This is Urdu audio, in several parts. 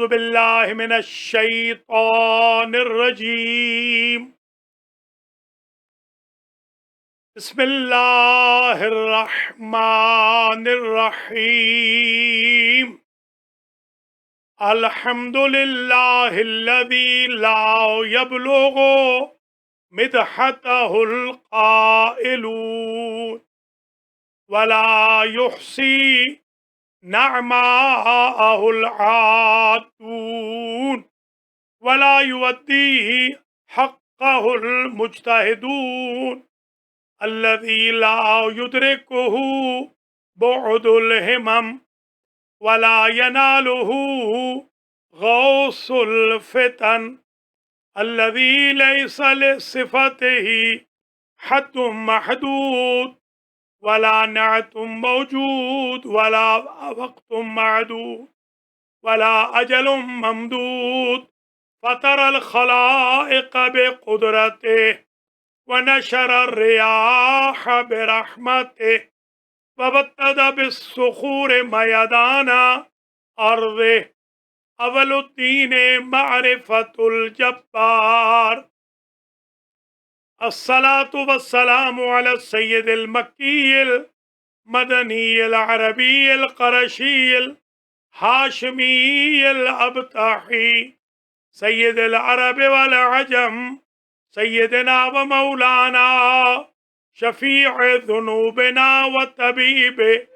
أعوذ بالله من الشيطان الرجيم. بسم الله الرحمن الرحيم. الحمد لله الذي لا يبلغ مدحته القائلون ولا يحصي نعماءه العادون ولا يوديه حقه المجتهدون الذي لا يدركه بعد الهمم ولا يناله غوص الفتن الذي ليس لصفته حد محدود ولا نعت موجود ولا وقت معدود ولا أجل ممدود فطر الخلائق بقدرته ونشر الرياح برحمته وبتد بالصخور ميدان أرضه أول الدين معرفة الجبار. الصلاة والسلام على السيد المكي المدني العربي القرشي الهاشمي الأبطحي سيد العرب والعجم سيدنا ومولانا شفيع ذنوبنا وطبيب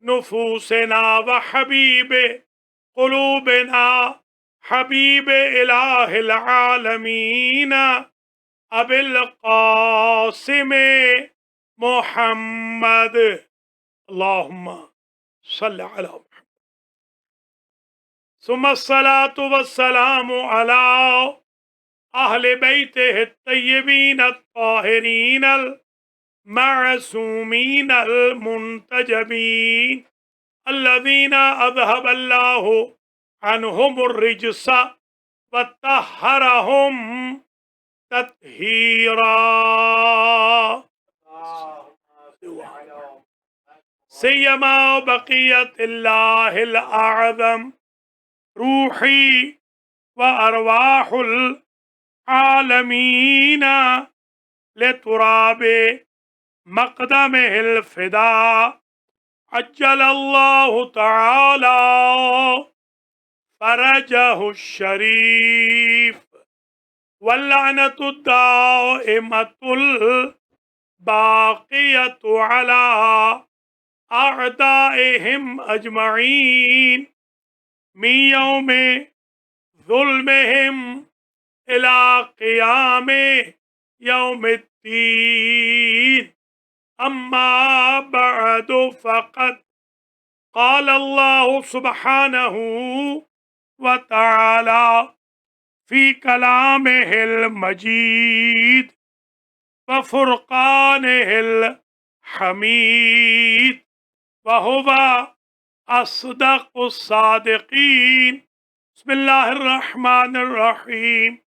نفوسنا وحبيب قلوبنا حبيب إله العالمين أبي القاسم محمد اللهم صل على محمد. ثم الصلاة والسلام على أهل بيته الطيبين الطاهرين المعصومين المنتجبين الذين أذهب الله عنهم الرجس وطهرهم تطهيرا. سيما بقية الله الأعظم روحي وأرواح العالمين لتراب مقدمه الفداء عجل الله تعالى فرجه الشريف واللعنة الدائمة الباقية على أعدائهم أجمعين من يوم ظلمهم إلى قيام يوم الدين. أما بعد فقد قال الله سبحانه وتعالى في كلامه المجيد وفرقانه الحميد وهو أصدق الصادقين. بسم الله الرحمن الرحيم.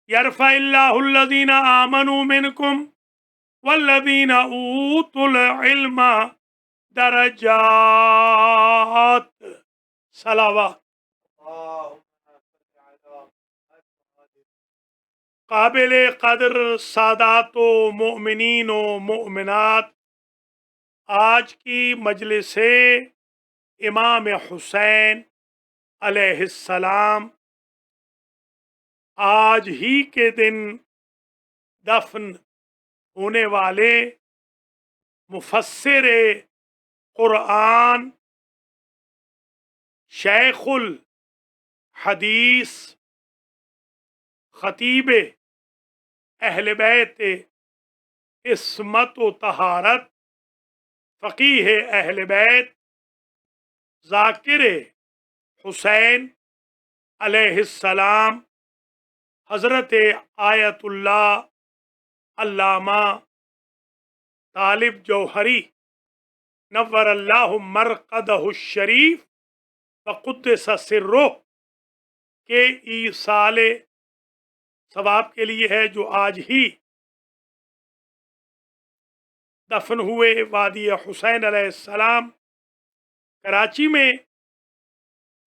يرفع الله الذين آمنوا منكم والذين أوتوا العلم درجات. صلوات. قابل قدر سادات و مؤمنین و مؤمنات، آج کی مجلس امام حسین علیہ السلام آج ہی کے دن دفن ہونے والے مفسر قرآن شیخ الحدیث خطیب اہل بیت عصمت و طہارت فقیہ اہل بیت ذاکر حسین علیہ السلام حضرت آیت اللہ علامہ طالب جوہری نور اللہ مرقدہ الشریف وقدس سرہ کے ایصال ثواب کے لیے ہے، جو آج ہی دفن ہوئے وادی حسین علیہ السلام کراچی میں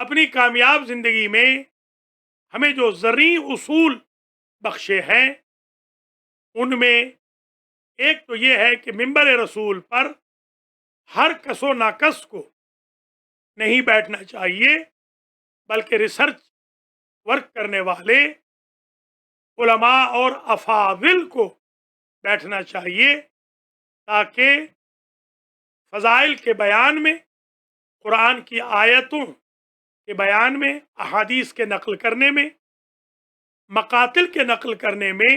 اپنی کامیاب زندگی میں ہمیں جو زرعی اصول بخشے ہیں ان میں ایک تو یہ ہے کہ منبر رسول پر ہر کس و ناکس کو نہیں بیٹھنا چاہیے، بلکہ ریسرچ ورک کرنے والے علماء اور افاضل کو بیٹھنا چاہیے، تاکہ فضائل کے بیان میں، قرآن کی آیتوں کے بیان میں، احادیث کے نقل کرنے میں، مقاتل کے نقل کرنے میں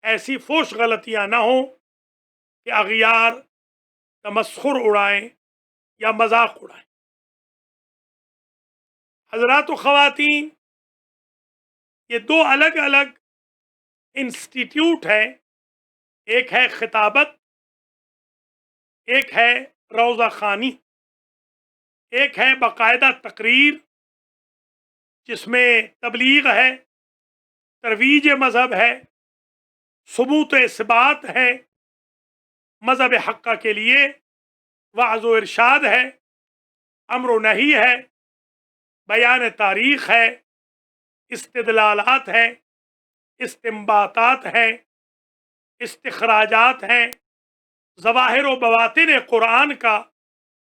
ایسی فوش غلطیاں نہ ہوں کہ اغیار تمسخر اڑائیں یا مذاق اڑائیں۔ حضرات و خواتین، یہ دو الگ الگ انسٹیٹیوٹ ہیں، ایک ہے خطابت، ایک ہے روضہ خوانی، ایک ہے باقاعدہ تقریر جس میں تبلیغ ہے، ترویج مذہب ہے، ثبوت اثبات ہے، مذہب حقہ کے لیے وعظ و ارشاد ہے، امر و نہی ہے، بیان تاریخ ہے، استدلالات ہیں، استنباطات ہیں، استخراجات ہیں، ظواہر و بواطن قرآن کا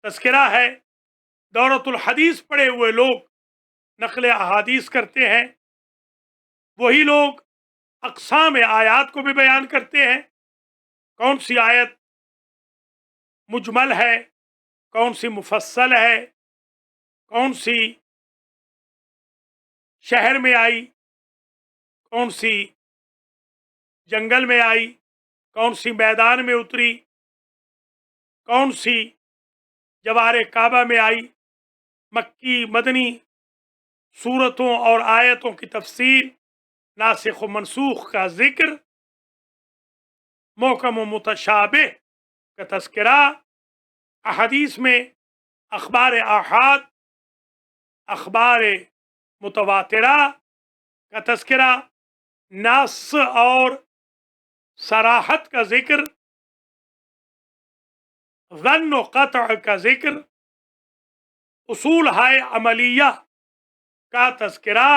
تذکرہ ہے۔ دورۃ الحدیث پڑھے ہوئے لوگ نقل احادیث کرتے ہیں، وہی لوگ اقسام آیات کو بھی بیان کرتے ہیں، کون سی آیت مجمل ہے، کون سی مفصل ہے، کون سی شہر میں آئی، کون سی جنگل میں آئی، کون سی میدان میں اتری، کون سی جوار کعبہ میں آئی، مکی مدنی صورتوں اور آیتوں کی تفصیل، ناسخ و منسوخ کا ذکر، محکم و متشابہ کا تذکرہ، احادیث میں اخبار آحاد، اخبار متواترہ کا تذکرہ، نص اور صراحت کا ذکر، ظن و قطع کا ذکر، اصول ہائے عملیہ کا تذکرہ،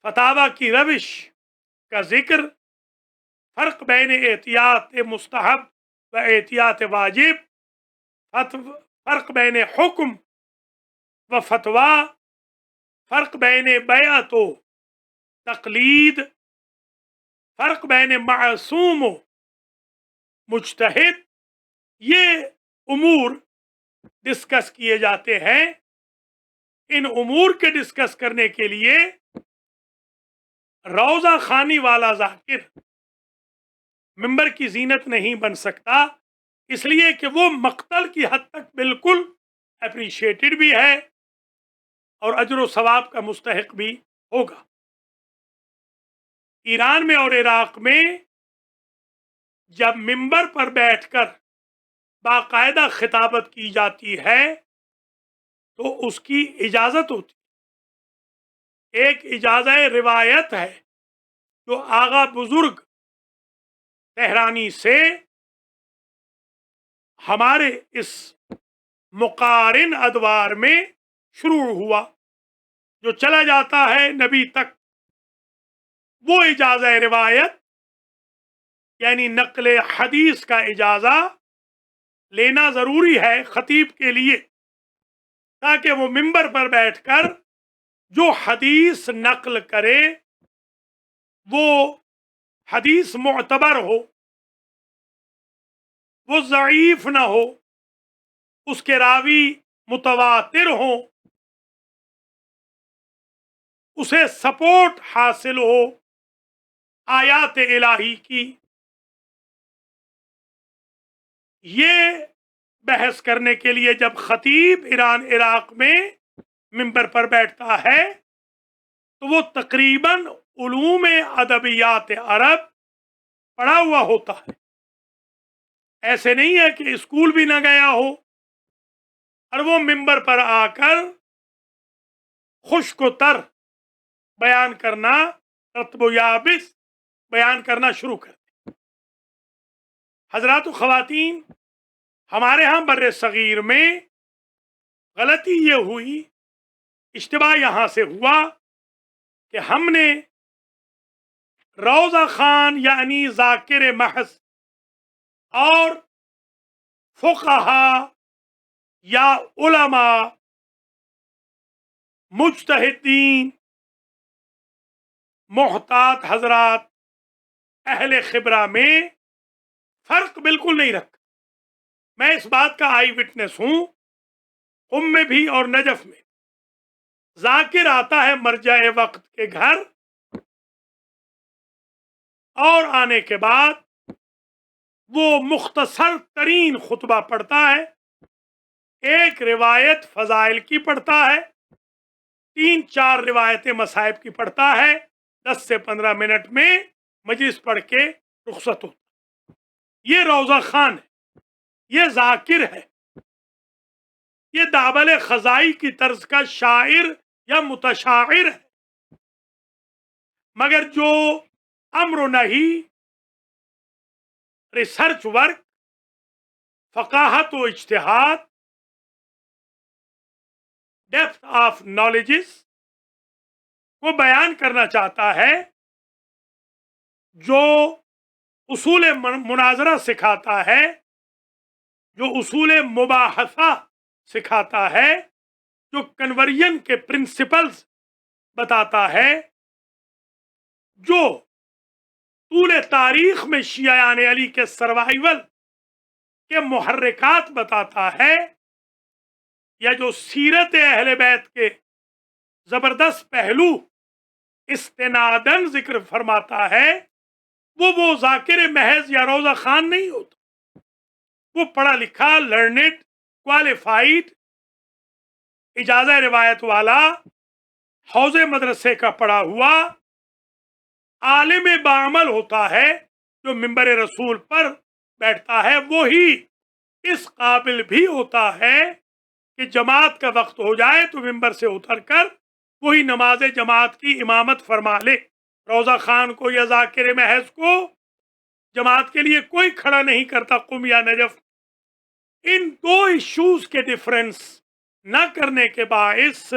فتاوی کی روش کا ذکر، فرق بین احتیاط مستحب و احتیاط واجب، فرق بین حکم و فتویٰ، فرق بین بیعت و تقلید، فرق بین معصوم و مجتہد، یہ امور ڈسکس کیے جاتے ہیں۔ ان امور کے ڈسکس کرنے کے لیے روضہ خوانی والا ذاکر ممبر کی زینت نہیں بن سکتا، اس لیے کہ وہ مقتل کی حد تک بالکل اپریشیٹڈ بھی ہے اور اجر و ثواب کا مستحق بھی ہوگا۔ ایران میں اور عراق میں جب ممبر پر بیٹھ کر باقاعدہ خطابت کی جاتی ہے تو اس کی اجازت ہوتی، ایک اجازہ روایت ہے جو آغا بزرگ تہرانی سے ہمارے اس مقارن ادوار میں شروع ہوا، جو چلا جاتا ہے نبی تک۔ وہ اجازہ روایت یعنی نقل حدیث کا اجازہ لینا ضروری ہے خطیب کے لیے، تاکہ وہ ممبر پر بیٹھ کر جو حدیث نقل کرے وہ حدیث معتبر ہو، وہ ضعیف نہ ہو، اس کے راوی متواتر ہوں، اسے سپورٹ حاصل ہو آیات الہی کی۔ یہ بحث کرنے کے لیے جب خطیب ایران عراق میں ممبر پر بیٹھتا ہے تو وہ تقریباً علوم ادبیات عرب پڑھا ہوا ہوتا ہے، ایسے نہیں ہے کہ اسکول بھی نہ گیا ہو، اور وہ ممبر پر آ کر خشک و تر بیان کرنا، رطب و یابس بیان کرنا شروع کر دیں۔ حضرات و خواتین، ہمارے ہاں بر صغیر میں غلطی یہ ہوئی اشتباہ یہاں سے ہوا کہ ہم نے روضہ خان یعنی ذاکر محض اور فقہا یا علماء مجتہدین محتاط حضرات اہل خبرہ میں فرق بالکل نہیں رکھا. میں اس بات کا آئی وٹنس ہوں. قم میں بھی اور نجف میں ذاکر آتا ہے مرجع وقت کے گھر اور آنے کے بعد وہ مختصر ترین خطبہ پڑھتا ہے, ایک روایت فضائل کی پڑھتا ہے, 3-4 روایتیں مصائب کی پڑھتا ہے, 10 سے 15 منٹ میں مجلس پڑھ کے رخصت ہوتا. یہ روضہ خان ہے, یہ ذاکر ہے, یہ دابل خزائی کی طرز کا شاعر یا متشاعر ہے. مگر جو امر و نہی, ریسرچ ورک, فقاہت و اجتہاد, ڈیپتھ آف نالجز کو بیان کرنا چاہتا ہے, جو اصول مناظرہ سکھاتا ہے, جو اصول مباحثہ سکھاتا ہے, جو کنورژن کے پرنسپلز بتاتا ہے, جو طول تاریخ میں شیعان علی کے سروائیول کے محرکات بتاتا ہے, یا جو سیرت اہل بیت کے زبردست پہلو استنادن ذکر فرماتا ہے, وہ ذاکر محض یا روضہ خان نہیں ہوتا. وہ پڑھا لکھا, لرنڈ, کوالیفائیڈ, اجازہ روایت والا, حوض مدرسے کا پڑھا ہوا عالم بعمل ہوتا ہے. جو منبر رسول پر بیٹھتا ہے وہی اس قابل بھی ہوتا ہے کہ جماعت کا وقت ہو جائے تو منبر سے اتر کر وہی نماز جماعت کی امامت فرما لے. روضہ خان کو یا ذاکر محض کو جماعت کے لیے کوئی کھڑا نہیں کرتا, قم یا نجف. ان دو ایشوز کے ڈفرنس نہ کرنے کے باعث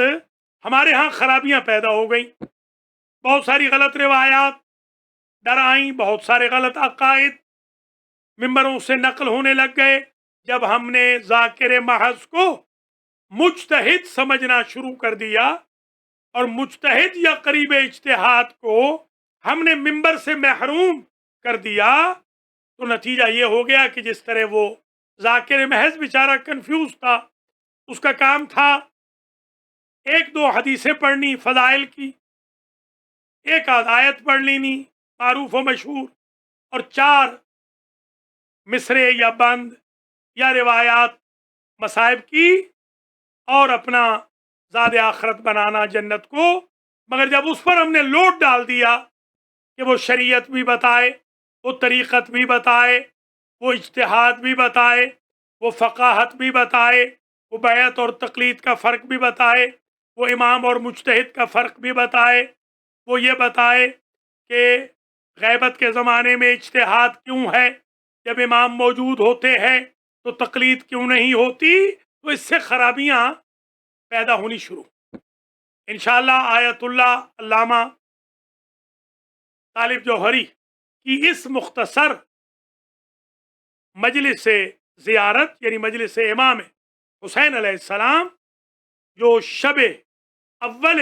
ہمارے ہاں خرابیاں پیدا ہو گئیں. بہت ساری غلط روایات ڈر آئیں, بہت سارے غلط عقائد ممبروں سے نقل ہونے لگ گئے. جب ہم نے ذاکر محض کو مجتہد سمجھنا شروع کر دیا اور مجتہد یا قریب اجتہاد کو ہم نے ممبر سے محروم کر دیا, تو نتیجہ یہ ہو گیا کہ جس طرح وہ ذاکر محض بیچارہ کنفیوز تھا, اس کا کام تھا 1-2 حدیثیں پڑھنی فضائل کی, 1 آدھ آیت پڑھ لینی معروف و مشہور, اور 4 مصرے یا بند یا روایات مصائب کی, اور اپنا زاد آخرت بنانا جنت کو. مگر جب اس پر ہم نے لوڈ ڈال دیا کہ وہ شریعت بھی بتائے, وہ طریقت بھی بتائے, وہ اجتہاد بھی بتائے, وہ فقاہت بھی بتائے, وہ بیعت اور تقلید کا فرق بھی بتائے, وہ امام اور مجتہد کا فرق بھی بتائے, وہ یہ بتائے کہ غیبت کے زمانے میں اجتہاد کیوں ہے, جب امام موجود ہوتے ہیں تو تقلید کیوں نہیں ہوتی. تو اس سے خرابیاں پیدا ہونی شروع. انشاءاللہ آیت اللہ علامہ طالب جوہری کی اس مختصر مجلس زیارت یعنی مجلس امام حسین علیہ السلام, جو شب اول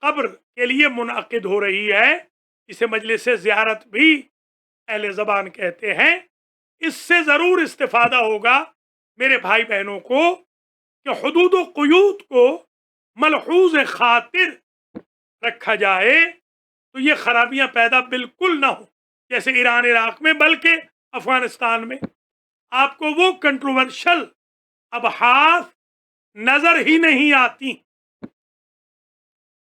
قبر کے لیے منعقد ہو رہی ہے, اسے مجلس زیارت بھی اہل زبان کہتے ہیں, اس سے ضرور استفادہ ہوگا میرے بھائی بہنوں کو کہ حدود و قیود کو ملحوظ خاطر رکھا جائے تو یہ خرابیاں پیدا بالکل نہ ہو, جیسے ایران عراق میں بلکہ افغانستان میں. آپ کو وہ کنٹروورشل ابحاث نظر ہی نہیں آتی,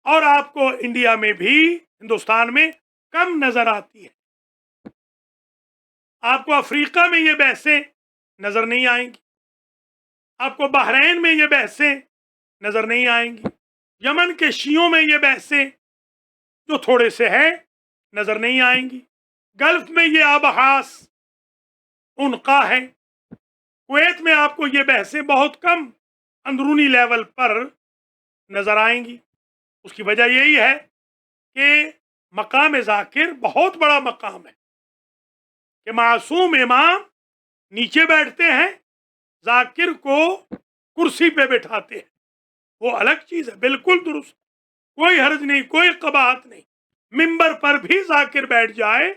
اور آپ کو انڈیا میں بھی, ہندوستان میں کم نظر آتی ہے. آپ کو افریقہ میں یہ بحثیں نظر نہیں آئیں گی, آپ کو بحرین میں یہ بحثیں نظر نہیں آئیں گی, یمن کے شیعوں میں یہ بحثیں جو تھوڑے سے ہیں نظر نہیں آئیں گی, گلف میں یہ ابحاث انقا ہیں, کویت میں آپ کو یہ بحثیں بہت کم اندرونی لیول پر نظر آئیں گی۔ اس کی وجہ یہی ہے کہ مقام ذاکر بہت بڑا مقام ہے کہ معصوم امام نیچے بیٹھتے ہیں، ذاکر کو کرسی پہ بٹھاتے ہیں، وہ الگ چیز ہے، بالکل درست، کوئی حرج نہیں، کوئی قباحت نہیں۔ ممبر پر بھی ذاکر بیٹھ جائے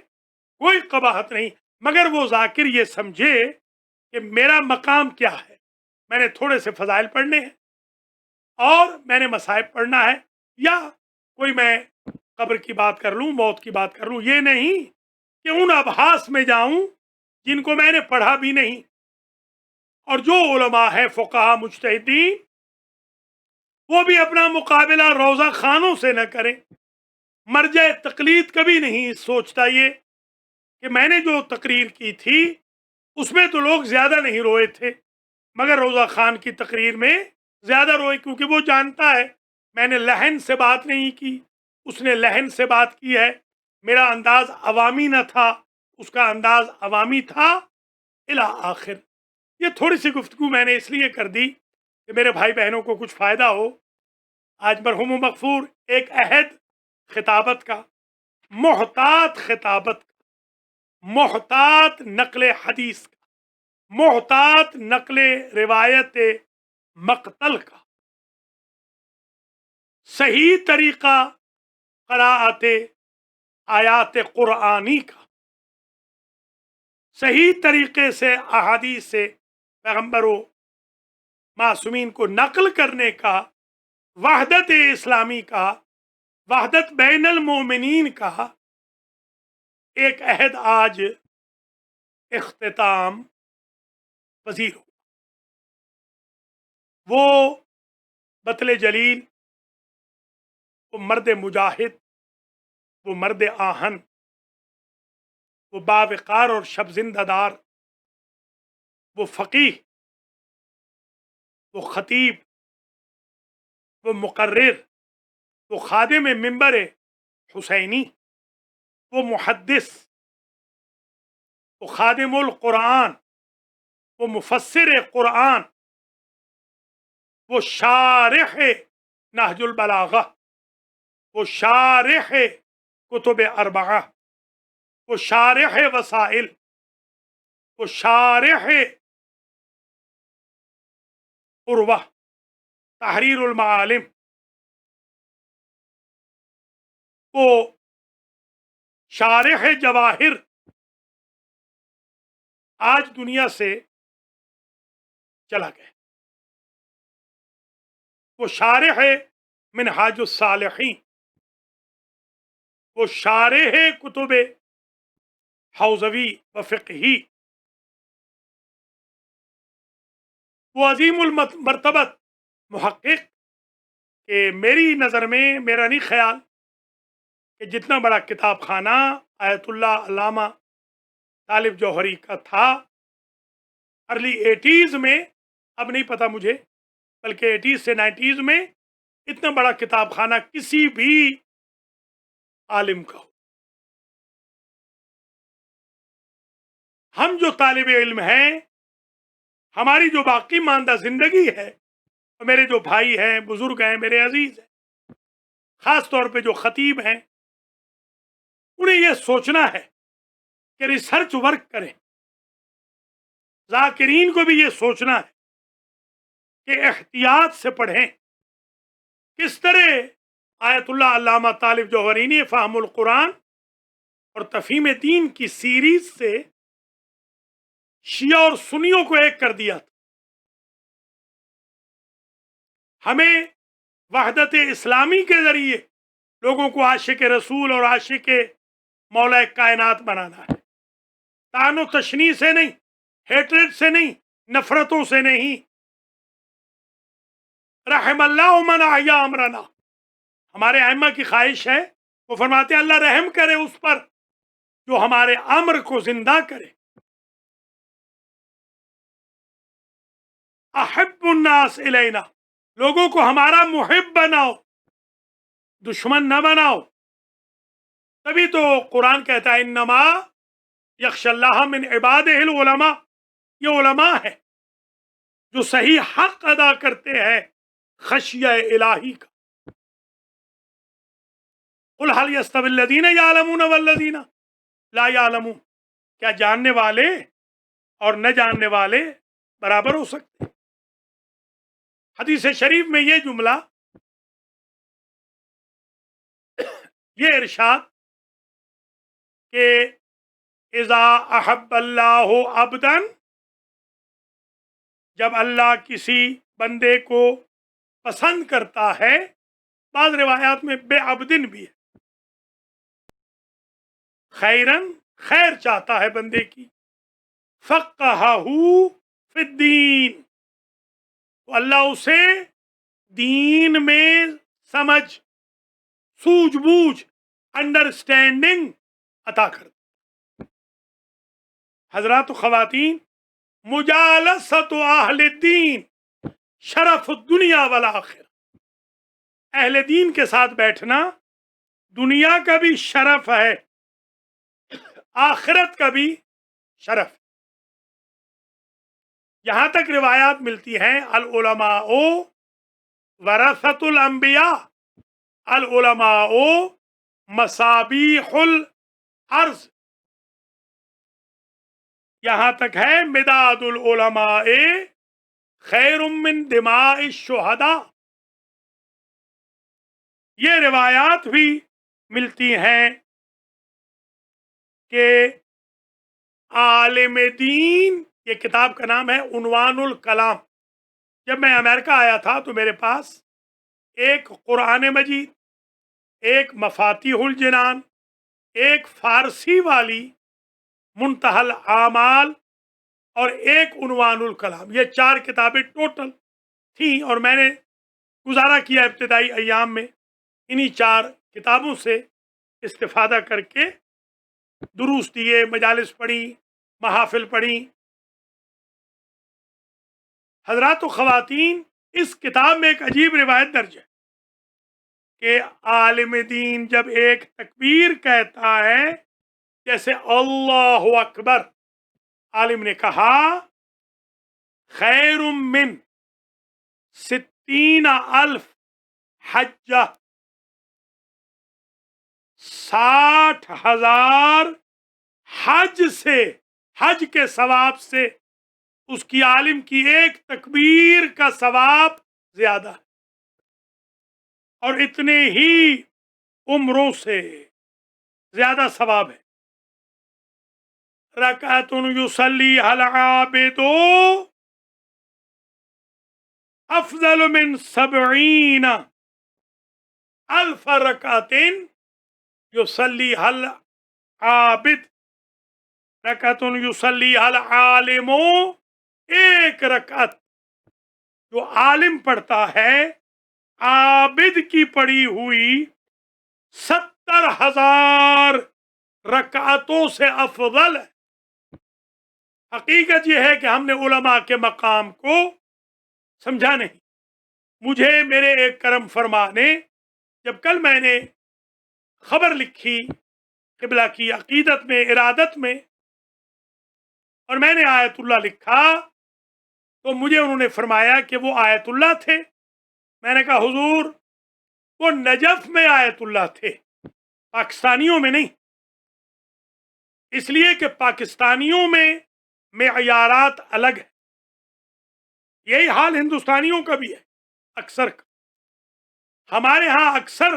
کوئی قباحت نہیں، مگر وہ ذاکر یہ سمجھے کہ میرا مقام کیا ہے، میں نے تھوڑے سے فضائل پڑھنے ہیں اور میں نے مصائب پڑھنا ہے، یا کوئی میں قبر کی بات کر لوں، موت کی بات کر لوں، یہ نہیں کہ ان ابحاث میں جاؤں جن کو میں نے پڑھا بھی نہیں۔ اور جو علماء ہیں فقہا مجتہدین، وہ بھی اپنا مقابلہ روضہ خانوں سے نہ کریں۔ مرجع تقلید کبھی نہیں سوچتا یہ کہ میں نے جو تقریر کی تھی اس میں تو لوگ زیادہ نہیں روئے تھے، مگر روضہ خان کی تقریر میں زیادہ روئے، کیونکہ وہ جانتا ہے میں نے لحن سے بات نہیں کی، اس نے لحن سے بات کی ہے، میرا انداز عوامی نہ تھا، اس کا انداز عوامی تھا، الی آخر۔ یہ تھوڑی سی گفتگو میں نے اس لیے کر دی کہ میرے بھائی بہنوں کو کچھ فائدہ ہو۔ آج مرحوم مغفور ایک عہد خطابت کا، محتاط خطابت کا، محتاط نقل حدیث کا، محتاط نقل روایت مقتل کا، صحیح طریقہ قراءت آیات قرآنی کا، صحیح طریقے سے احادیث سے پیغمبر و معصومین کو نقل کرنے کا، وحدت اسلامی کا، وحدت بین المومنین کا ایک عہد آج اختتام پذیر ہو۔ وہ بطل جلیل، وہ مرد مجاہد، وہ مرد آہن، وہ باوقار اور شب زندہ دار، وہ فقیہ، وہ خطیب، وہ مقرر، وہ خادم منبر حسینی، وہ محدث، وہ خادم القرآن، وہ مفسر قرآن، وہ شارح نہج البلاغہ، وہ شارح کتب اربعہ، وہ شارح وسائل، وہ شارح عروہ، تحریر المعالم، وہ شارح جواہر، آج دنیا سے چلا گیا۔ وہ شارح منہاج الصالحین، وہ شارح کتب حوزوی و فقہی، وہ عظیم المرتبت محقق کہ میری نظر میں، میرا نہیں خیال کہ جتنا بڑا کتاب خانہ آیت اللہ علامہ طالب جوہری کا تھا ارلی ایٹیز میں، اب نہیں پتہ مجھے، بلکہ ایٹیز سے نائنٹیز میں، اتنا بڑا کتاب خانہ کسی بھی عالم کا ہو۔ ہم جو طالب علم ہیں، ہماری جو باقی ماندہ زندگی ہے، اور میرے جو بھائی ہیں، بزرگ ہیں، میرے عزیز ہیں، خاص طور پہ جو خطیب ہیں، انہیں یہ سوچنا ہے کہ ریسرچ ورک کریں۔ ذاکرین کو بھی یہ سوچنا ہے کہ احتیاط سے پڑھیں۔ کس طرح آیت اللہ علامہ طالب جوہری نے فہم القرآن اور تفہیم دین کی سیریز سے شیعہ اور سنیوں کو ایک کر دیا تھا۔ ہمیں وحدت اسلامی کے ذریعے لوگوں کو عاشق رسول اور عاشق مولا کائنات بنانا ہے، طعن و تشنیع سے نہیں، ہیٹریڈ سے نہیں، نفرتوں سے نہیں۔ رحم اللہ من احیا امرنا، ہمارے ائمہ کی خواہش ہے، وہ فرماتے ہیں اللہ رحم کرے اس پر جو ہمارے امر کو زندہ کرے۔ احب الناس الینا، لوگوں کو ہمارا محب بناؤ، دشمن نہ بناؤ۔ تبھی تو قرآن کہتا ہے انما یخشی اللہ من عبادہ العلماء، یہ علماء ہے جو صحیح حق ادا کرتے ہیں، خشیہ الہی کا. قل هل يستوي الذين يعلمون والذين لا يعلمون، کیا جاننے والے اور نہ جاننے والے برابر ہو سکتے؟ حدیث شریف میں یہ جملہ، یہ ارشاد کہ اذا احب اللہ عبدا، جب اللہ کسی بندے کو پسند کرتا ہے، بعض روایات میں بے عبدن بھی ہے، خیرن خیر چاہتا ہے بندے کی، فقہہ فی الدین، تو اللہ اسے دین میں سمجھ، سوجھ بوجھ، انڈرسٹینڈنگ عطا کر. حضرات و خواتین، مجالست اہل الدین شرف الدنیا والآخرہ، اہل دین کے ساتھ بیٹھنا دنیا کا بھی شرف ہے، آخرت کا بھی شرف. یہاں تک روایات ملتی ہیں العلماء ورثۃ الانبیاء، العلماء مصابیح الارض، یہاں تک ہے مداد العلماء خیر من دماء الشہداء. یہ روایات بھی ملتی ہیں کہ عالم دین، یہ کتاب کا نام ہے عنوان الکلام. جب میں امریکہ آیا تھا تو میرے پاس ایک قرآن مجید، ایک مفاتیح الجنان، ایک فارسی والی منتہی الاعمال اور ایک عنوان الکلام، یہ 4 کتابیں ٹوٹل تھیں، اور میں نے گزارا کیا ابتدائی ایام میں انہی 4 کتابوں سے استفادہ کر کے دروس دیے، مجالس پڑھی، محافل پڑھی. حضرات و خواتین، اس کتاب میں ایک عجیب روایت درج ہے کہ عالم دین جب ایک تکبیر کہتا ہے، جیسے اللہ اکبر، عالم نے کہا خیر من 60,000 حجہ، 60,000 حج سے، حج کے ثواب سے اس کی عالم کی ایک تکبیر کا ثواب زیادہ ہے، اور اتنے ہی عمروں سے زیادہ ثواب ہے. رکعت یصلیھا العابد افضل من 70,000 رکعت یصلیھا العابد. رکعت یصلیھا العالم، ایک رکعت جو عالم پڑھتا ہے عابد کی پڑھی ہوئی 70,000 رکعتوں سے افضل ہے. حقیقت یہ ہے کہ ہم نے علماء کے مقام کو سمجھا نہیں. مجھے میرے ایک کرم فرما نے، جب کل میں نے خبر لکھی قبلہ کی عقیدت میں، ارادت میں، اور میں نے آیت اللہ لکھا، تو مجھے انہوں نے فرمایا کہ وہ آیت اللہ تھے. میں نے کہا حضور وہ نجف میں آیت اللہ تھے، پاکستانیوں میں نہیں، اس لیے کہ پاکستانیوں میں معیارات الگ ہیں. یہی حال ہندوستانیوں کا بھی ہے اکثر کا. ہمارے ہاں اکثر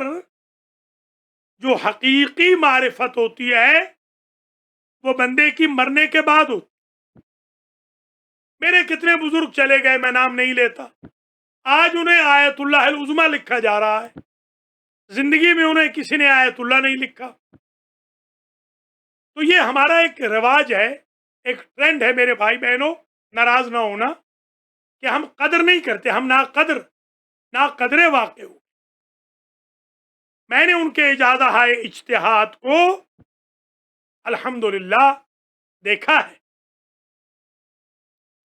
جو حقیقی معرفت ہوتی ہے وہ بندے کی مرنے کے بعد ہوتی. میرے کتنے بزرگ چلے گئے، میں نام نہیں لیتا، آج انہیں آیت اللہ العظمیٰ لکھا جا رہا ہے، زندگی میں انہیں کسی نے آیت اللہ نہیں لکھا. تو یہ ہمارا ایک رواج ہے، ایک ٹرینڈ ہے میرے بھائی بہنوں، ناراض نہ ہونا، کہ ہم قدر نہیں کرتے، ہم ناقدر واقع ہو. میں نے ان کے اجازہ ہائے اجتہاد کو الحمدللہ دیکھا ہے،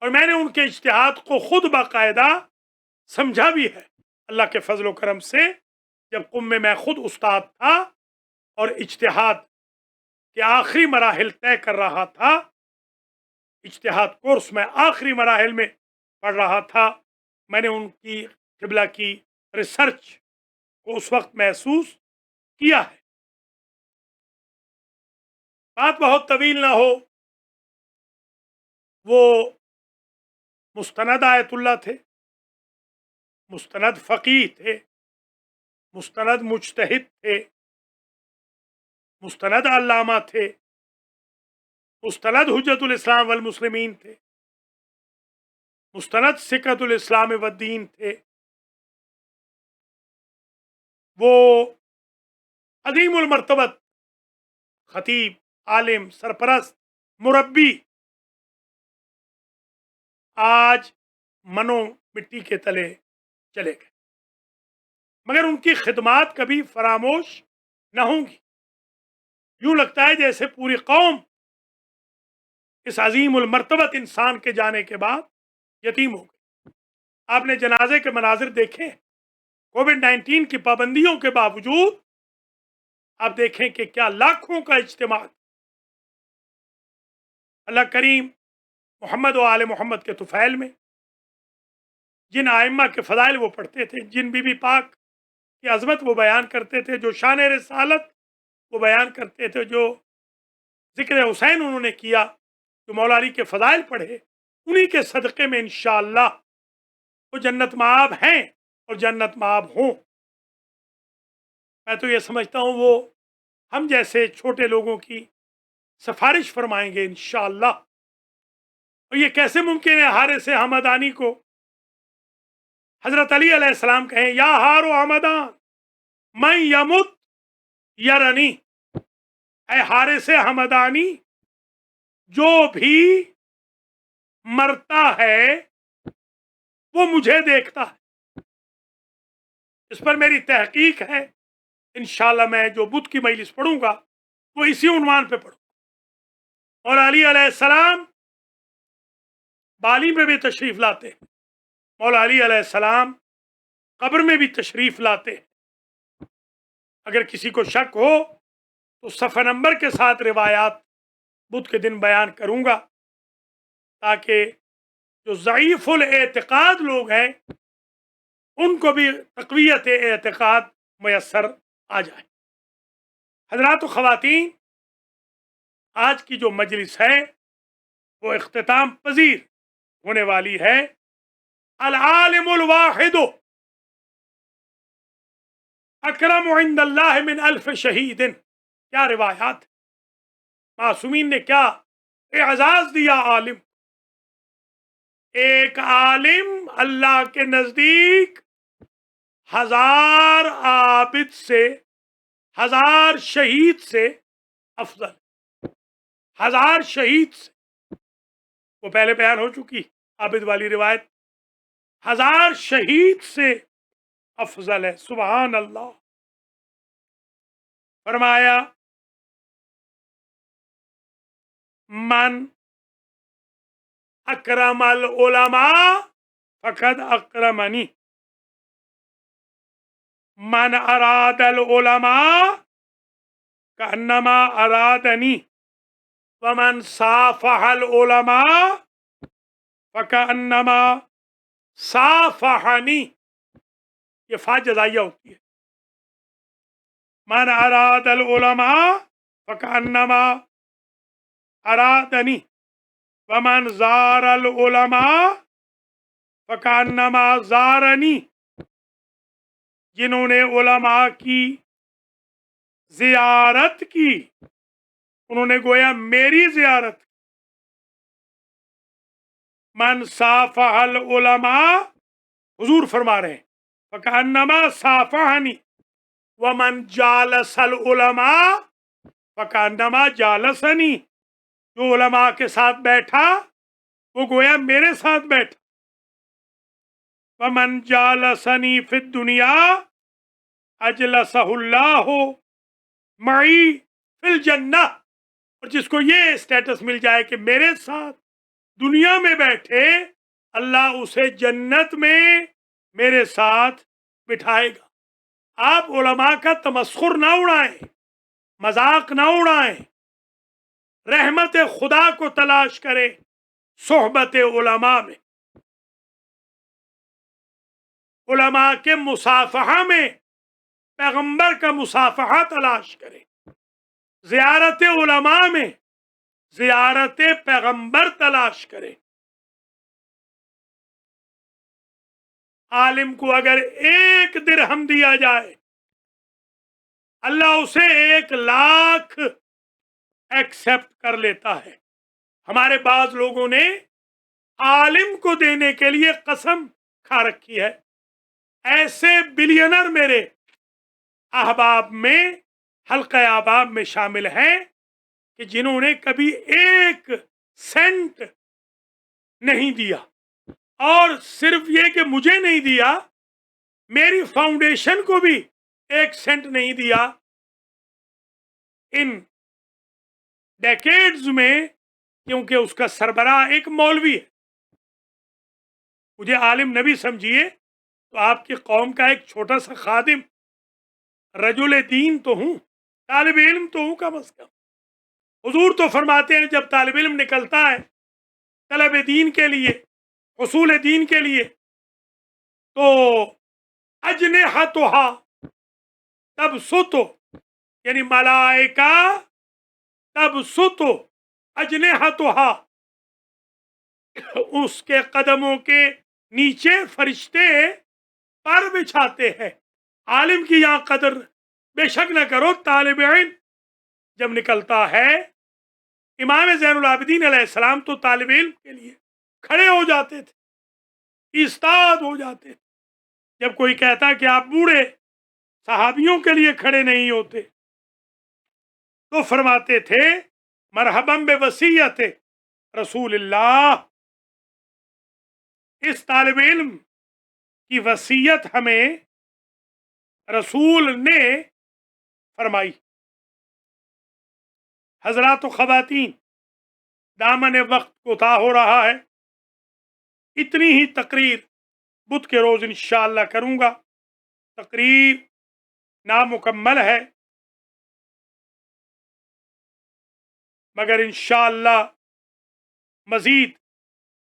اور میں نے ان کے اجتہاد کو خود باقاعدہ سمجھا بھی ہے. اللہ کے فضل و کرم سے جب قم میں خود استاد تھا اور اجتہاد کے آخری مراحل طے کر رہا تھا، اجتہاد کورس میں آخری مراحل میں پڑھ رہا تھا، میں نے ان کی قبلہ کی ریسرچ کو اس وقت محسوس کیا ہے۔ بات بہت طویل نہ ہو، وہ مستند آیت اللہ تھے، مستند فقیہ تھے، مستند مجتہد تھے، مستند علامہ تھے، مستند حجت الاسلام والمسلمین تھے، مستند سکۃ الاسلام والدین تھے۔ وہ عظیم المرتبت خطیب، عالم، سرپرست، مربی آج منو مٹی کے تلے چلے گئے، مگر ان کی خدمات کبھی فراموش نہ ہوں گی۔ یوں لگتا ہے جیسے پوری قوم اس عظیم المرتبت انسان کے جانے کے بعد یتیم ہو گئی۔ آپ نے جنازے کے مناظر دیکھے، کووڈ 19 کی پابندیوں کے باوجود آپ دیکھیں کہ کیا لاکھوں کا اجتماع۔ اللہ کریم محمد و آل محمد کے طفیل میں جن آئمہ کے فضائل وہ پڑھتے تھے، جن بی بی پاک کی عظمت وہ بیان کرتے تھے، جو شان رسالت وہ بیان کرتے تھے، جو ذکر حسین انہوں نے کیا، جو مولا علی کے فضائل پڑھے، انہی کے صدقے میں انشاءاللہ وہ جنت مآب ہیں اور جنت مآب ہوں۔ میں تو یہ سمجھتا ہوں وہ ہم جیسے چھوٹے لوگوں کی سفارش فرمائیں گے انشاءاللہ۔ اور یہ کیسے ممکن ہے حارث حمدانی کو حضرت علی علیہ السلام کہیں یا ہارو حمدان من یمت یرنی، اے حارث حمدانی جو بھی مرتا ہے وہ مجھے دیکھتا ہے۔ اس پر میری تحقیق ہے، انشاءاللہ میں جو بدھ کی مجلس پڑھوں گا وہ اسی عنوان پہ پڑھوں گا۔ اور علی علیہ السلام بالی میں بھی تشریف لاتے ہیں، مولا علی علیہ السلام قبر میں بھی تشریف لاتے ہیں۔ اگر کسی کو شک ہو تو صفحہ نمبر کے ساتھ روایات بدھ کے دن بیان کروں گا، تاکہ جو ضعیف الاعتقاد لوگ ہیں ان کو بھی تقویت اعتقاد میسر آ جائے۔ حضرات و خواتین، آج کی جو مجلس ہے وہ اختتام پذیر ہونے والی ہے۔ العالم الواحد اکرم عند اللہ من الف شہید۔ کیا روایات، معصومین نے کیا اعزاز دیا عالم۔ ایک عالم اللہ کے نزدیک 1000 عابد سے، 1000 شہید سے افضل۔ 1000 شہید سے، وہ پہلے بیان ہو چکی عابد والی روایت، 1000 شہید سے افضل ہے۔ سبحان اللہ۔ فرمایا من اکرم العلماء فقد اکرمنی، من اراد العلماء کانما ارادنی، ومن صافح العلماء فکانما صافحنی۔ یہ فا جزائیہ ہوتی ہے۔ من اراد العلماء فکانما ارادنی، ومن زار العلماء فکانما زارنی۔ جنہوں نے علماء کی زیارت کی انہوں نے گویا میری زیارت۔ من صافح العلماء، حضور فرما رہے ہیں، فکانما صافحنی، ومن جالس العلماء فکانما جالسنی۔ جو علماء کے ساتھ بیٹھا وہ گویا میرے ساتھ بیٹھا۔ ومن جالسنی فی الدنیا اجلسہ اللہ معی فی الجنہ۔ اور جس کو یہ اسٹیٹس مل جائے کہ میرے ساتھ دنیا میں بیٹھے، اللہ اسے جنت میں میرے ساتھ بٹھائے گا۔ آپ علماء کا تمسخر نہ اڑائیں، مذاق نہ اڑائیں، رحمت خدا کو تلاش کریں صحبت علماء میں۔ علماء کے مصافحہ میں پیغمبر کا مصافحہ تلاش کریں، زیارت علماء میں زیارت پیغمبر تلاش کریں۔ عالم کو اگر 1 درہم دیا جائے، اللہ اسے 1,00,000 ایکسپٹ کر لیتا ہے۔ ہمارے بعض لوگوں نے عالم کو دینے کے لیے قسم کھا رکھی ہے۔ ایسے بلینر میرے احباب میں، حلقہ احباب میں شامل ہیں کہ جنہوں نے کبھی 1 سینٹ نہیں دیا، اور صرف یہ کہ مجھے نہیں دیا، میری فاؤنڈیشن کو بھی 1 سینٹ نہیں دیا۔ ان ڈیکیڈز میں، کیونکہ اس کا سربراہ ایک مولوی ہے، مجھے عالم نبی سمجھیے تو آپ کی قوم کا ایک چھوٹا سا خادم، رجل دین تو ہوں، طالب علم تو ہوں کم از کم۔ حضور تو فرماتے ہیں جب طالب علم نکلتا ہے طلب دین کے لیے، حصول دین کے لیے، تو اجنحتھا تبسط، یعنی ملائکہ تبسط اجنحتھا، اس کے قدموں کے نیچے فرشتے پر بچھاتے ہیں۔ عالم کی یہاں قدر بے شک نہ کرو، طالب علم جب نکلتا ہے، امام زین العابدین علیہ السلام تو طالب علم کے لیے کھڑے ہو جاتے تھے، ایستاد ہو جاتے تھے۔ جب کوئی کہتا کہ آپ بوڑھے صحابیوں کے لیے کھڑے نہیں ہوتے، تو فرماتے تھے مرحباً بوصیت رسول اللہ، اس طالب علم کی وصیت ہمیں رسول نے فرمائی۔ حضرات و خواتین، دامن وقت کوتاہ ہو رہا ہے، اتنی ہی تقریر بدھ کے روز انشاءاللہ کروں گا۔ تقریر نامکمل ہے، مگر انشاءاللہ مزید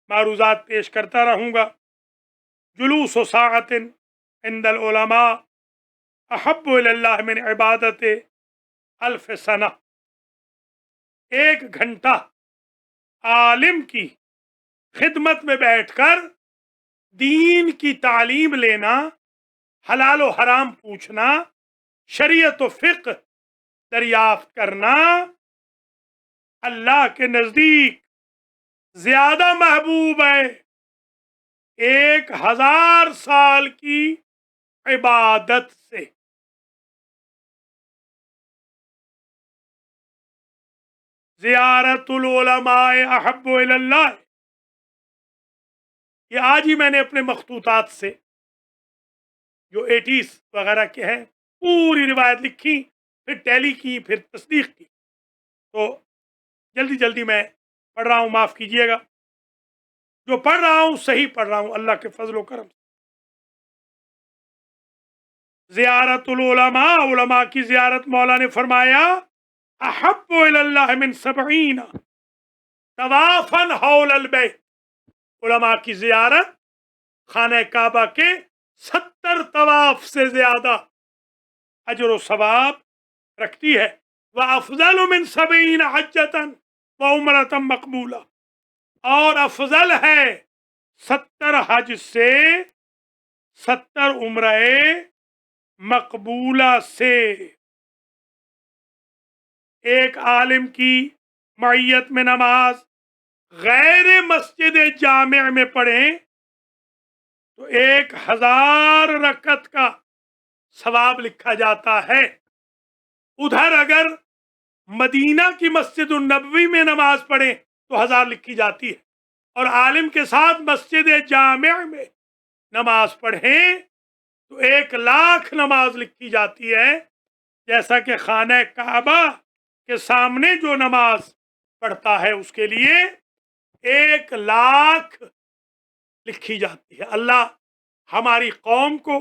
معروضات پیش کرتا رہوں گا۔ جلوس و ساعت عند العلماء احب الی اللہ من عبادت 1000 سنہ، 1 گھنٹہ عالم کی خدمت میں بیٹھ کر دین کی تعلیم لینا، حلال و حرام پوچھنا، شریعت و فقہ دریافت کرنا، اللہ کے نزدیک زیادہ محبوب ہے 1000 سال کی عبادت سے۔ زیارت العلماء احب الی اللہ، یہ آج ہی میں نے اپنے مخطوطات سے جو 80s وغیرہ کے ہیں پوری روایت لکھی، پھر ٹیلی کی، پھر تصدیق کی، تو جلدی جلدی میں پڑھ رہا ہوں، معاف کیجئے گا۔ جو پڑھ رہا ہوں صحیح پڑھ رہا ہوں اللہ کے فضل و کرم سے۔ زیارت العلماء، علماء کی زیارت، مولا نے فرمایا احب الی اللہ من 70 طوافا حول البیت، علماء کی زیارت خانہ کعبہ کے 70 طواف سے زیادہ اجر و ثواب رکھتی ہے۔ وَأَفْضَلُ مِنْ 70 حَجَّةً وَعُمْرَةً مَقْبُولَةً، اور افضل ہے 70 حج سے، 70 عمرہ مقبولہ سے۔ ایک عالم کی معیت میں نماز غیر مسجد جامع میں پڑھیں تو 1000 رکعت کا ثواب لکھا جاتا ہے۔ ادھر اگر مدینہ کی مسجد النبوی میں نماز پڑھیں تو 1000 لکھی جاتی ہے، اور عالم کے ساتھ مسجد جامع میں نماز پڑھیں تو 1,00,000 نماز لکھی جاتی ہے۔ جیسا کہ خانہ کعبہ کے سامنے جو نماز پڑھتا ہے اس کے لیے 1,00,000 لکھی جاتی ہے۔ اللہ ہماری قوم کو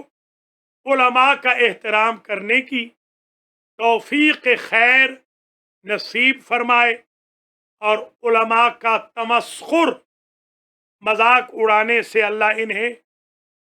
علماء کا احترام کرنے کی توفیق خیر نصیب فرمائے، اور علماء کا تمسخر، مذاق اڑانے سے اللہ انہیں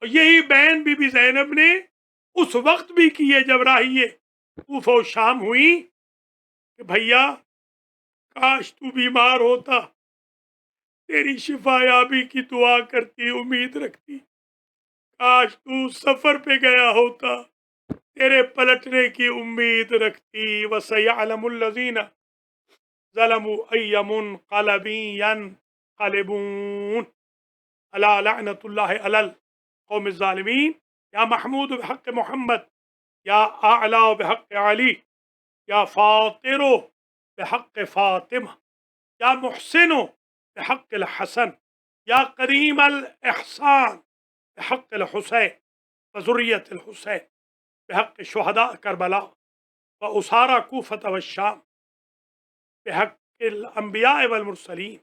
اور یہی بین بی بی زینب نے اس وقت بھی کیے جب راہیے کوفہ و شام ہوئی کہ بھیا کاش تو بیمار ہوتا، تیری شفا یابی کی دعا کرتی، امید رکھتی، کاش تو سفر پہ گیا ہوتا، تیرے پلٹنے کی امید رکھتی۔ وَسَيَعْلَمُ الَّذِينَ ظَلَمُوا أَيَّ مُنقَلَبٍ يَنقَلِبُونَ أَلَا لَعْنَةُ اللَّهِ عَلَى القوم الظالمين۔ یا محمود بحق محمد، یا اعلیٰ بحق علی، یا فاطر بحق فاطمہ، یا محسن بحق الحسن، یا قدیم الاحسان بحق الحسین وذریت الحسین، بحق شہداء کربلا وأسارى کوفة والشام، بحق الانبیاء والمرسلین،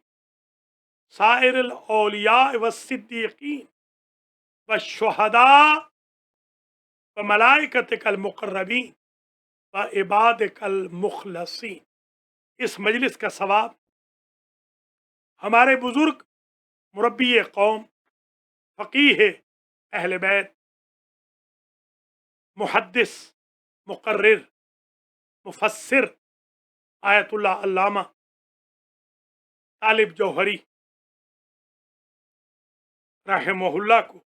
سائر الاولیاء والصدیقین والشہداء وملائکتک المقربین وعبادک المخلصین۔ اس مجلس کا ثواب ہمارے بزرگ مربی قوم، فقیہ اہل بیت، محدث، مقرر، مفسر آیت اللہ علامہ طالب جوہری رحمہ اللہ کو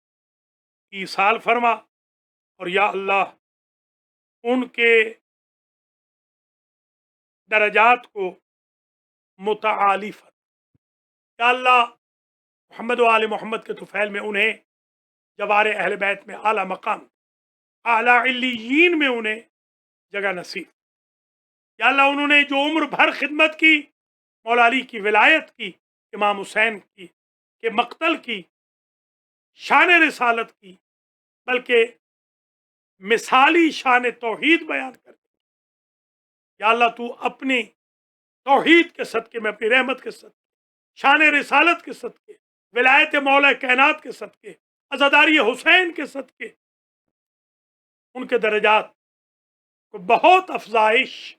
ایصال فرما، اور یا اللہ ان کے درجات کو متعالی فرما۔ یا اللہ محمد و آل محمد کے طفیل میں انہیں جوار اہل بیت میں اعلیٰ مقام، اعلیٰ علیین میں انہیں جگہ نصیب۔ یا اللہ انہوں نے جو عمر بھر خدمت کی، مولا علی کی ولایت کی، امام حسین کی کے مقتل کی، شان رسالت کی، بلکہ مثالی شان توحید بیان کر دی۔ یا اللہ تو اپنی توحید کے صدقے میں، اپنی رحمت کے صدقے، شان رسالت کے صدقے، ولایت مولا کائنات کے صدقے، عزاداری حسین کے صدقے ان کے درجات کو بہت افزائش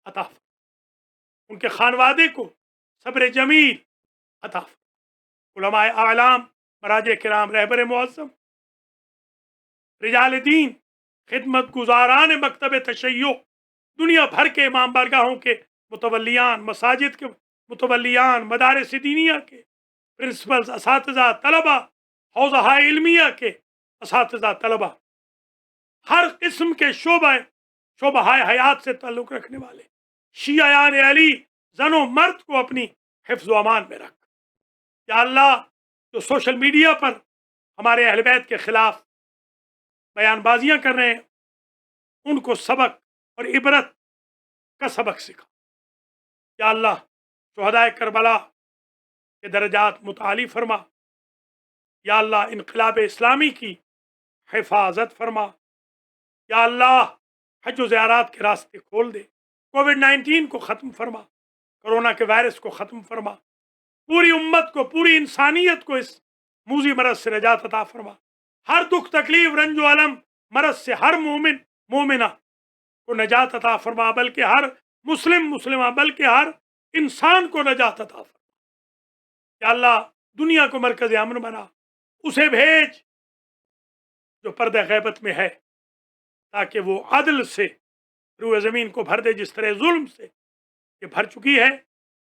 عطا فرما، ان کے خانوادے کو صبر جمیل عطا فرما، علماء اعلام، مراجع کرام، رہبر معظم، رجال دین، خدمت گزاران مکتب تشیع، دنیا بھر کے امام بارگاہوں کے متولیان، مساجد کے متولیان، مدارس دینیہ کے پرنسپلز، اساتذہ، طلبہ، حوزہ علمیہ کے اساتذہ، طلبہ، ہر قسم کے شعبہ حیات سے تعلق رکھنے والے شیعیان علی، زن و مرد کو اپنی حفظ و امان میں رکھ۔ یا اللہ جو سوشل میڈیا پر ہمارے اہل بیت کے خلاف بیان بازیاں کر رہے ہیں، ان کو سبق اور عبرت کا سبق سکھا۔ یا اللہ شہداء کربلا کے درجات متعالی فرما۔ یا اللہ انقلاب اسلامی کی حفاظت فرما۔ یا اللہ حج و زیارات کے راستے کھول دے، کووڈ-19 کو ختم فرما، کرونا کے وائرس کو ختم فرما، پوری امت کو، پوری انسانیت کو اس موذی مرض سے نجات عطا فرما۔ ہر دکھ، تکلیف، رنج و الم، مرض سے ہر مومن مومنہ کو نجات عطا فرما، بلکہ ہر مسلم مسلمہ، بلکہ ہر انسان کو نجات عطا فرما۔ یا اللہ دنیا کو مرکز امن بنا، اسے بھیج جو پردہ غیبت میں ہے، تاکہ وہ عدل سے روئے زمین کو بھر دے، جس طرح ظلم سے یہ بھر چکی ہے۔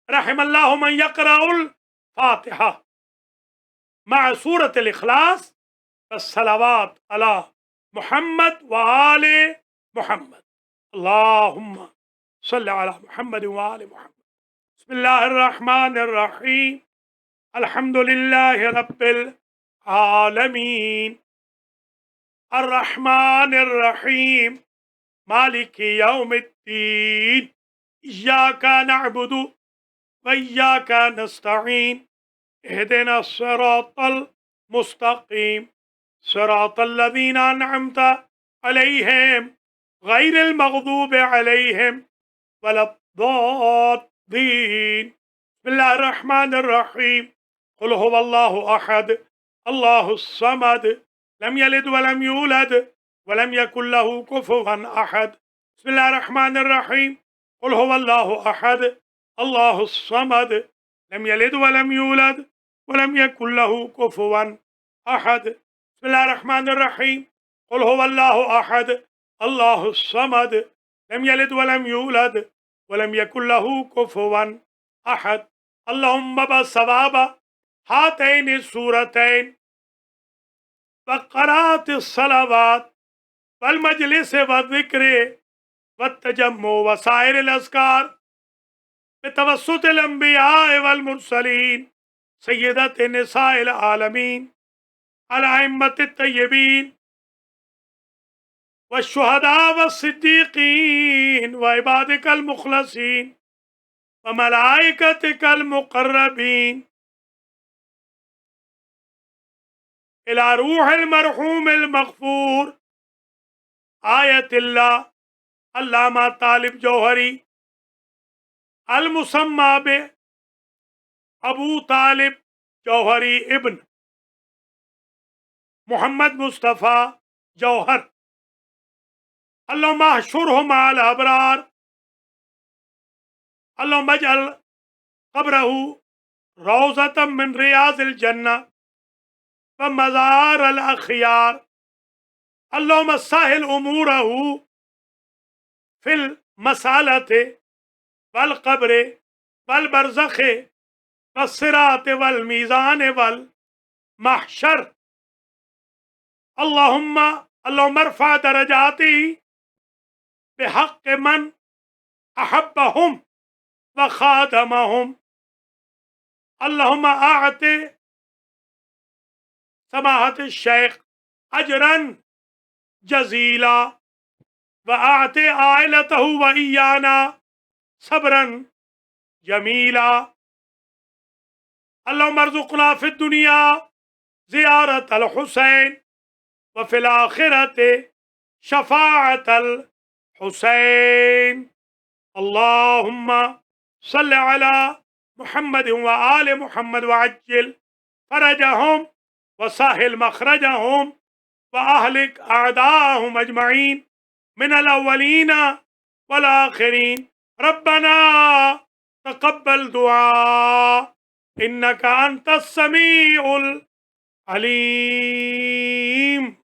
رحم اللہ من یقرأ الفاتحہ مع سورة الاخلاص والصلوات علی محمد وآل محمد، اللہم صلی علی محمد وآل محمد۔ بسم اللہ الرحمن الرحیم، الحمد للہ رب العالمین، الرحمن الرحیم، مالک یوم الدین، ایاک نعبد وإیاک نستعین، اہدنا الصراط المستقیم، صراط الذین انعمت علیہم غیر المغضوب علیہم ولا الضالین۔ بسم اللہ الرحمن الرحیم، قل هو اللہ احد اللہ الصمد لم یلد ولم یولد ولم یکن له کفوا احد۔ بسم اللہ الرحمن الرحیم، قل هو اللہ احد اللہ الصمد لم یلد ولم یولد ولم یکن له کفوا احد۔ بسم بسم اللہ الرحمن الرحیم قل هو اللہ احد اللہ الصمد لم یلد ولم یولد ولم یکن له کفوا احد اللہم بثواب ہاتین السورتین وقرات الصلوات والمجلس والذکر والتجمع وسائر الاذکار بتوسط الانبیاء والمرسلین سیدت نساء العالمین الائمة الطیبین والشهداء والصدیقین وعبادک المخلصین وملائکتک المقربین الى روح المرحوم المغفور آیت اللہ علامہ طالب جوہری المسمى بے ابو طالب جوہری ابن محمد مصطفیٰ جوہر اللہم احشرہ مع الابرار اللہم اجعل قبرہ روضۃ من ریاض الجنہ ومزار الاخیار اللہم سہل امورہ فی المسالۃ والقبر والبرزخ والصراط والمیزان والمحشر اللہم ارفع درجاتی بحق من احبہم وخادمہم اللہم اعط سماحت الشیخ اجرا جزیلا واعط عائلتہ وإیانا صبرا جمیلا اللہم ارزقنا فی الدنیا زیارت الحسین وفي الآخرة شفاعة الحسين اللهم صل على محمد وآل محمد وعجل فرجهم وسهل مخرجهم وأهلك أعداءهم أجمعين من الأولين والآخرين ربنا تقبل دعاء إنك أنت السميع العليم